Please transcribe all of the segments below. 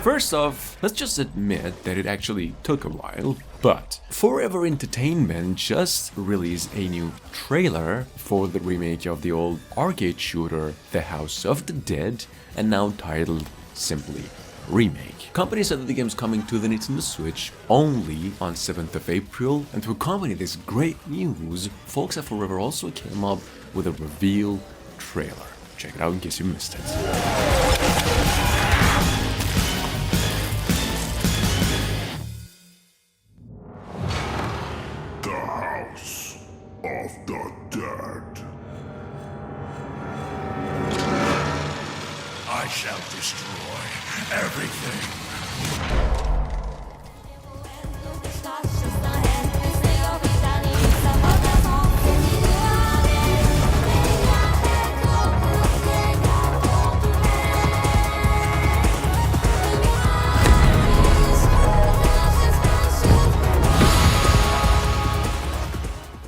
First off, let's just admit that it actually took a while, but Forever Entertainment just released a new trailer for the remake of the old arcade shooter The House of the Dead, and now titled simply Remake. Company said that the game's coming to the Nintendo Switch only on 7th of April, and to accompany this great news, folks at Forever also came up with a reveal trailer. Check it out in case you missed it. The House of the Dead. I shall destroy everything.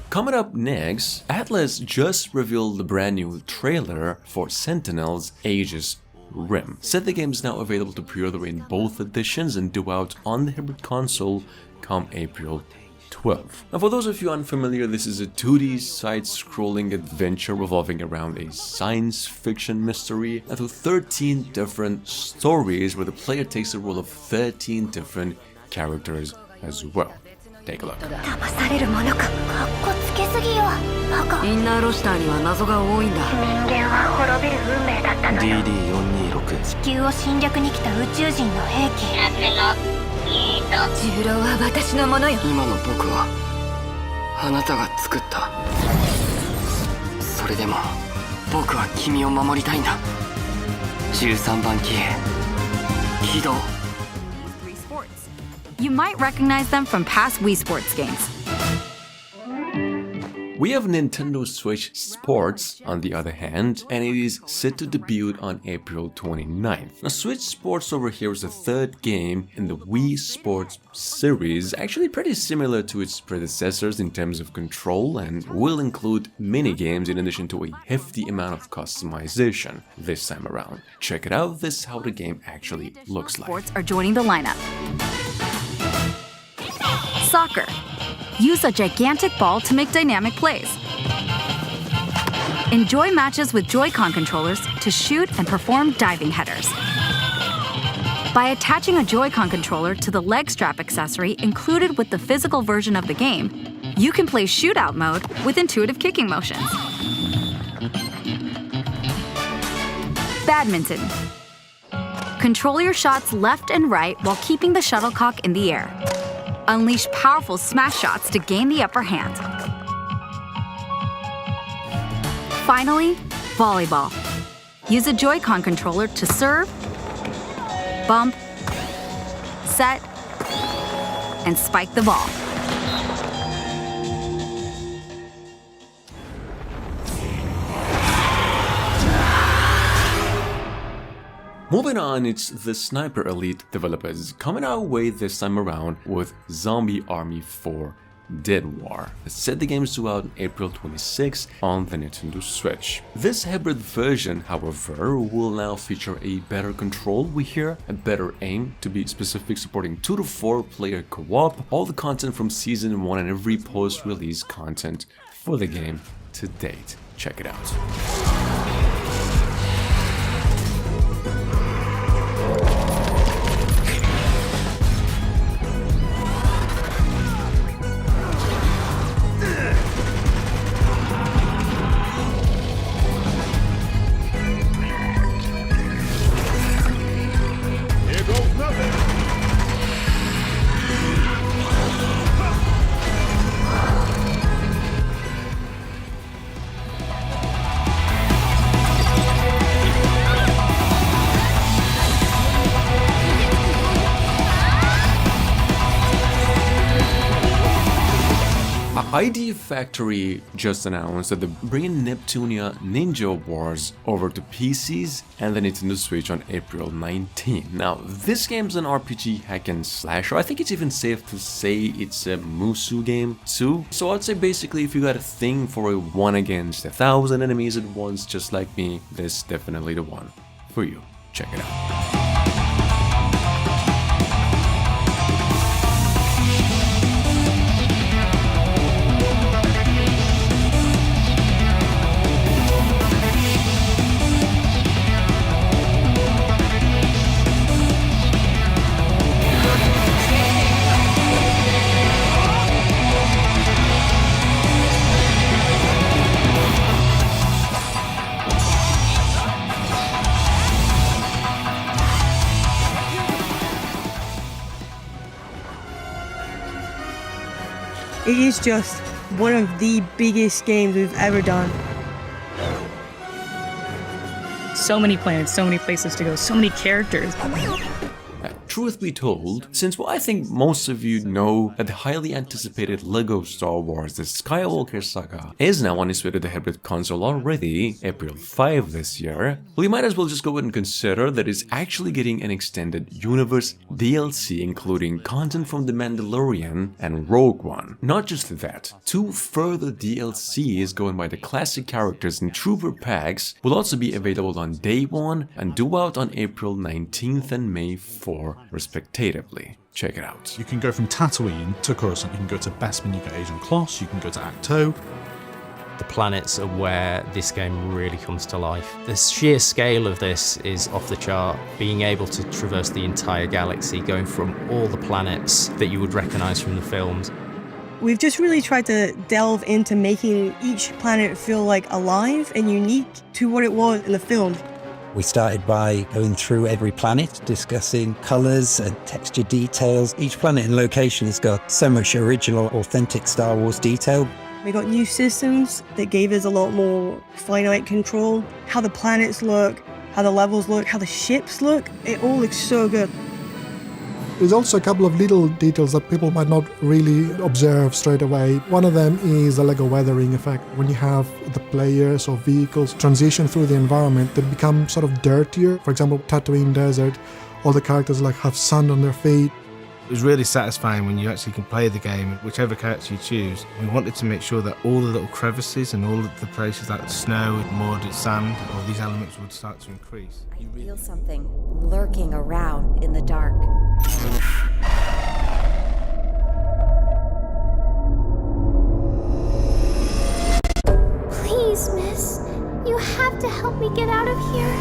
Coming up next, Atlas just revealed the brand new trailer for Sentinels Aegis Rim. Said the game is now available to pre-order in both editions and due out on the hybrid console come April 12th. Now for those of you unfamiliar, this is a 2D side-scrolling adventure revolving around a science fiction mystery and through 13 different stories where the player takes the role of 13 different characters as well. Take a look. インナーロシターには謎が多いんだ。人間は滅びる運命だったんだ。 DD426 地球を侵略に来た宇宙人の兵器。重郎は私のものよ。今の僕はあなたが作った。それでも僕は君を守りたいんだ。13番機起動。 You might recognize them from past Wii Sports games. We have Nintendo Switch Sports on the other hand, and it is set to debut on April 29th. Now Switch Sports over here is the third game in the Wii Sports series, actually pretty similar to its predecessors in terms of control, and will include mini-games in addition to a hefty amount of customization this time around. Check it out, this is how the game actually looks like. Sports are joining the lineup. Soccer. Use a gigantic ball to make dynamic plays. Enjoy matches with Joy-Con controllers to shoot and perform diving headers. By attaching a Joy-Con controller to the leg strap accessory included with the physical version of the game, you can play shootout mode with intuitive kicking motions. Badminton. Control your shots left and right while keeping the shuttlecock in the air. Unleash powerful smash shots to gain the upper hand. Finally, volleyball. Use a Joy-Con controller to serve, bump, set, and spike the ball. Moving on, it's the Sniper Elite developers coming our way this time around with Zombie Army 4 Dead War. It said the game's due out on April 26 on the Nintendo Switch. This hybrid version, however, will now feature a better control, we hear, a better aim, to be specific, supporting 2 to 4 player co-op, all the content from Season 1 and every post-release content for the game to date. Check it out. ID Factory just announced that they're bringing Neptunia Ninja Wars over to PCs and the Nintendo Switch on April 19. Now, this game's an RPG hack and slasher. I think it's even safe to say it's a Musu game too. So I'd say basically if you got a thing for a 1 against 1,000 enemies at once just like me, this is definitely the one for you. Check it out. It is just one of the biggest games we've ever done. So many planets, so many places to go, so many characters. Truth be told, since I think most of you know that the highly anticipated LEGO Star Wars The Skywalker Saga is now on its way to the hybrid console already, April 5 this year, well, you might as well just go ahead and consider that it's actually getting an extended universe DLC including content from The Mandalorian and Rogue One. Not just that, 2 further DLCs going by the classic characters and trooper packs will also be available on day 1 and due out on April 19th and May 4 respectively. Check it out. You can go from Tatooine to Coruscant, you can go to Bespin, you go Asian Kloss, you can go to Acto. The planets are where this game really comes to life. The sheer scale of this is off the chart. Being able to traverse the entire galaxy, going from all the planets that you would recognise from the films. We've just really tried to delve into making each planet feel like alive and unique to what it was in the film. We started by going through every planet, discussing colours and texture details. Each planet and location has got so much original, authentic Star Wars detail. We got new systems that gave us a lot more finite control. How the planets look, how the levels look, how the ships look, it all looks so good. There's also a couple of little details that people might not really observe straight away. One of them is the LEGO weathering effect. When you have the players or vehicles transition through the environment, they become sort of dirtier. For example, Tatooine Desert, all the characters have sand on their feet. It was really satisfying when you actually can play the game, whichever character you choose. We wanted to make sure that all the little crevices and all of the places like snow, mud, sand, all these elements would start to increase. I feel something lurking around in the dark. Please, miss. You have to help me get out of here.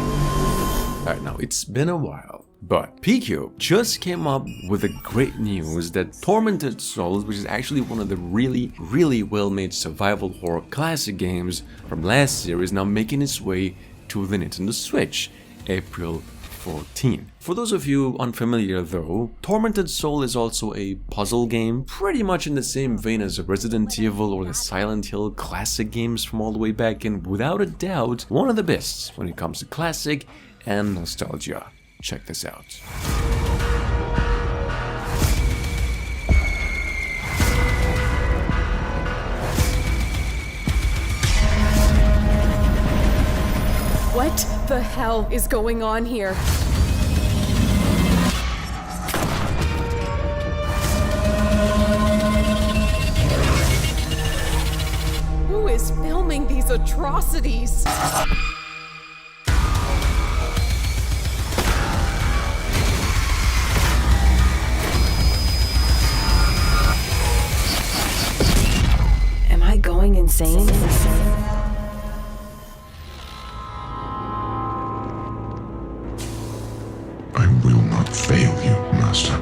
Alright, now it's been a while, but PQ just came up with the great news that Tormented Souls, which is actually one of the really well-made survival horror classic games from last year, is now making its way to the Nintendo Switch, April 14. For those of you unfamiliar though, Tormented Soul is also a puzzle game, pretty much in the same vein as the Resident Evil or the Silent Hill classic games from all the way back, and without a doubt, one of the best when it comes to classic and nostalgia. Check this out. What the hell is going on here? Who is filming these atrocities? Am I going insane? Fail you, Master.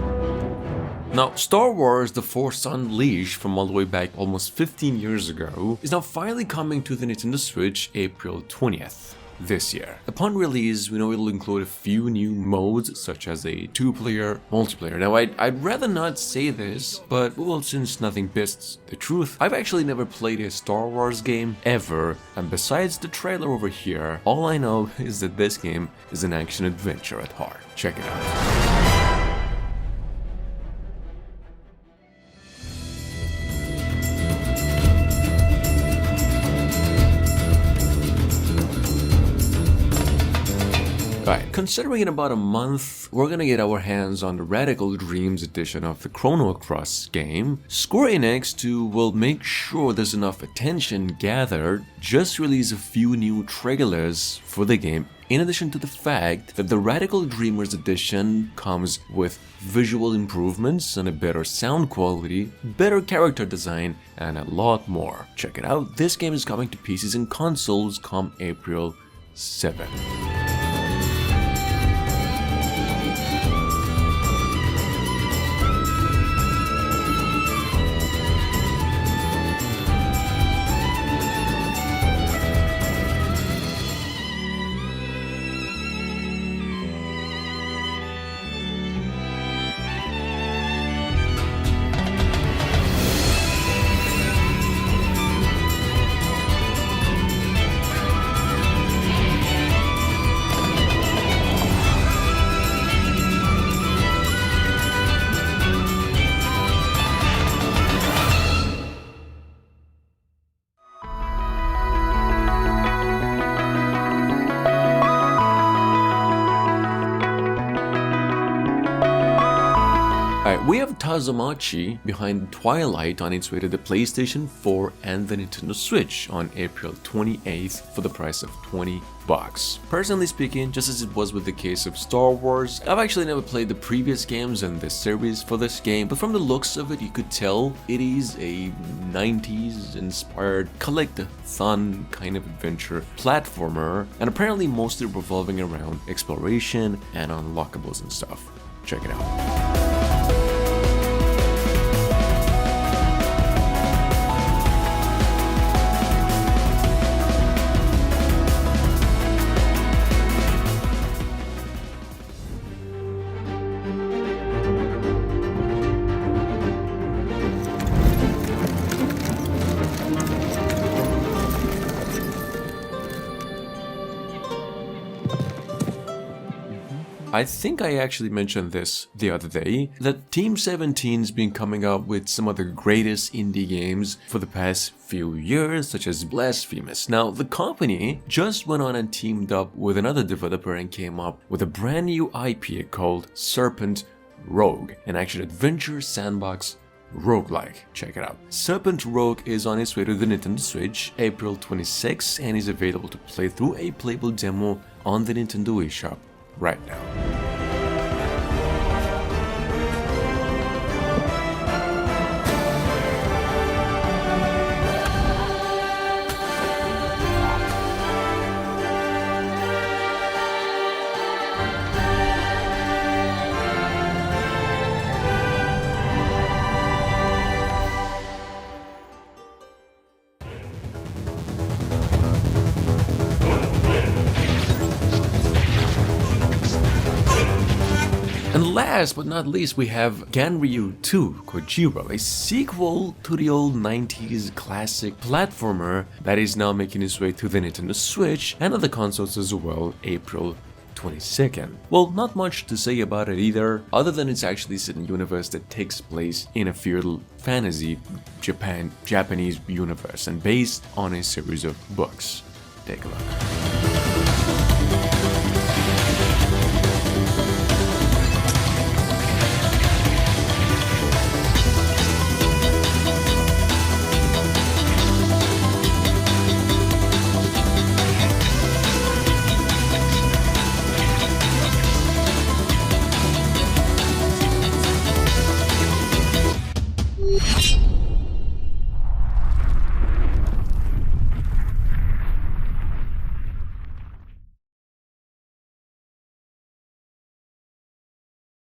Now, Star Wars The Force Unleashed from all the way back almost 15 years ago is now finally coming to the Nintendo Switch April 20th this year. Upon release, we know it'll include a few new modes such as a 2-player multiplayer. Now, I'd rather not say this, but well, since nothing beats the truth, I've actually never played a Star Wars game ever, and besides the trailer over here, all I know is that this game is an action-adventure at heart. Check it out. Right, considering in about a month we're gonna get our hands on the Radical Dreams edition of the Chrono Cross game, Square Enix will make sure there's enough attention gathered, just release a few new trailers for the game, in addition to the fact that the Radical Dreamers edition comes with visual improvements and a better sound quality, better character design, and a lot more. Check it out, this game is coming to PCs and consoles come April 7. Alright, we have Tazomachi behind Twilight on its way to the PlayStation 4 and the Nintendo Switch on April 28th for the price of $20. Personally speaking, just as it was with the case of Star Wars, I've actually never played the previous games in the series for this game, but from the looks of it, you could tell it is a 90s inspired collect-a-thon kind of adventure platformer, and apparently mostly revolving around exploration and unlockables and stuff. Check it out. I think I actually mentioned this the other day, that Team 17's been coming up with some of the greatest indie games for the past few years, such as Blasphemous. Now, the company just went on and teamed up with another developer and came up with a brand new IP called Serpent Rogue, an action-adventure sandbox roguelike. Check it out. Serpent Rogue is on its way to the Nintendo Switch April 26 and is available to play through a playable demo on the Nintendo eShop right now. And last but not least, we have Ganryu 2 Kojira, a sequel to the old 90s classic platformer that is now making its way to the Nintendo Switch and other consoles as well, April 22nd. Well, not much to say about it either, other than it's actually set in a universe that takes place in a feudal fantasy Japanese universe and based on a series of books. Take a look.